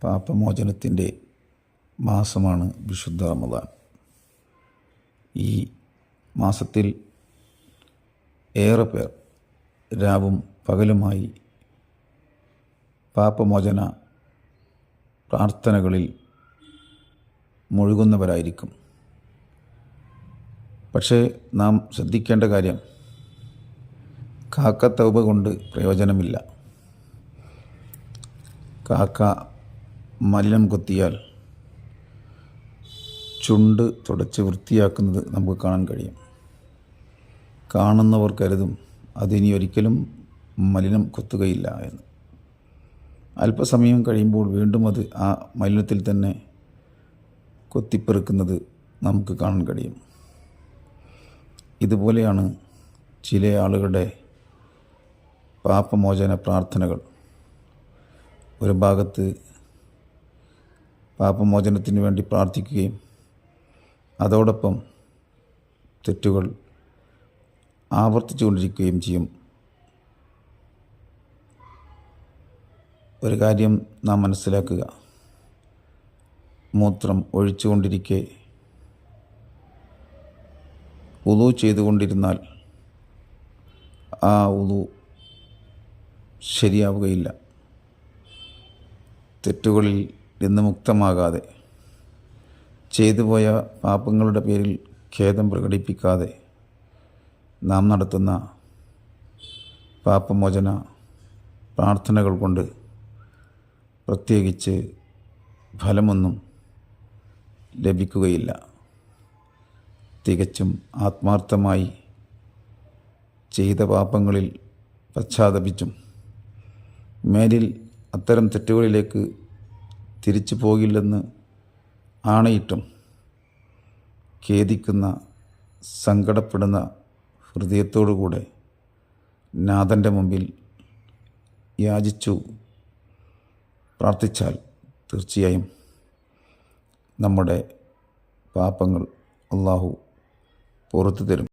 പാപമോചനത്തിൻ്റെ മാസമാണ് വിശുദ്ധ റമദാൻ. ഈ മാസത്തിൽ ഏറെ പേർ രാവും പകലുമായി പാപമോചന പ്രാർത്ഥനകളിൽ മുഴുകുന്നവരായിരിക്കും. പക്ഷേ നാം ശ്രദ്ധിക്കേണ്ട കാര്യം, കാക്ക തൗബ കൊണ്ട് പ്രയോജനമില്ല. കാക്ക മലിനം കൊത്തിയാൽ ചുണ്ട് തുടച്ച് വൃത്തിയാക്കുന്നത് നമുക്ക് കാണാൻ കഴിയും. കാണുന്നവർ കരുതും അതിനി ഒരിക്കലും മലിനം കൊത്തുകയില്ല എന്ന്. അല്പസമയം കഴിയുമ്പോൾ വീണ്ടും അത് ആ മലിനത്തിൽ തന്നെ കൊത്തിപ്പെറുക്കുന്നത് നമുക്ക് കാണാൻ കഴിയും. ഇതുപോലെയാണ് ചില ആളുകളുടെ പാപമോചന പ്രാർത്ഥനകൾ. ഒരു ഭാഗത്ത് പാപമോചനത്തിന് വേണ്ടി പ്രാർത്ഥിക്കുകയും അതോടൊപ്പം തെറ്റുകൾ ആവർത്തിച്ചു കൊണ്ടിരിക്കുകയും ചെയ്യും. ഒരു കാര്യം നാം മനസ്സിലാക്കുക, മൂത്രം ഒഴിച്ചുകൊണ്ടിരിക്കെ വുളു ചെയ്തുകൊണ്ടിരുന്നാൽ ആ വുളു ശരിയാവുകയില്ല. തെറ്റുകളിൽ നിന്ന് മുക്തമാകാതെ, ചെയ്തുപോയ പാപങ്ങളുടെ പേരിൽ ഖേദം പ്രകടിപ്പിക്കാതെ നാം നടത്തുന്ന പാപമോചന പ്രാർത്ഥനകൾ കൊണ്ട് പ്രത്യേകിച്ച് ഫലമൊന്നും ലഭിക്കുകയില്ല. തികച്ചും ആത്മാർത്ഥമായി ചെയ്ത പാപങ്ങളിൽ പശ്ചാത്തപിച്ചും മേലിൽ അത്തരം തെറ്റുകളിലേക്ക് തിരിച്ചു പോകില്ലെന്ന് ആണയിട്ടും ഖേദിക്കുന്ന, സങ്കടപ്പെടുന്ന ഹൃദയത്തോടുകൂടെ നാഥൻ്റെ മുമ്പിൽ യാചിച്ചു പ്രാർത്ഥിച്ചാൽ തീർച്ചയായും നമ്മുടെ പാപങ്ങൾ അല്ലാഹു പുറത്തു തരും.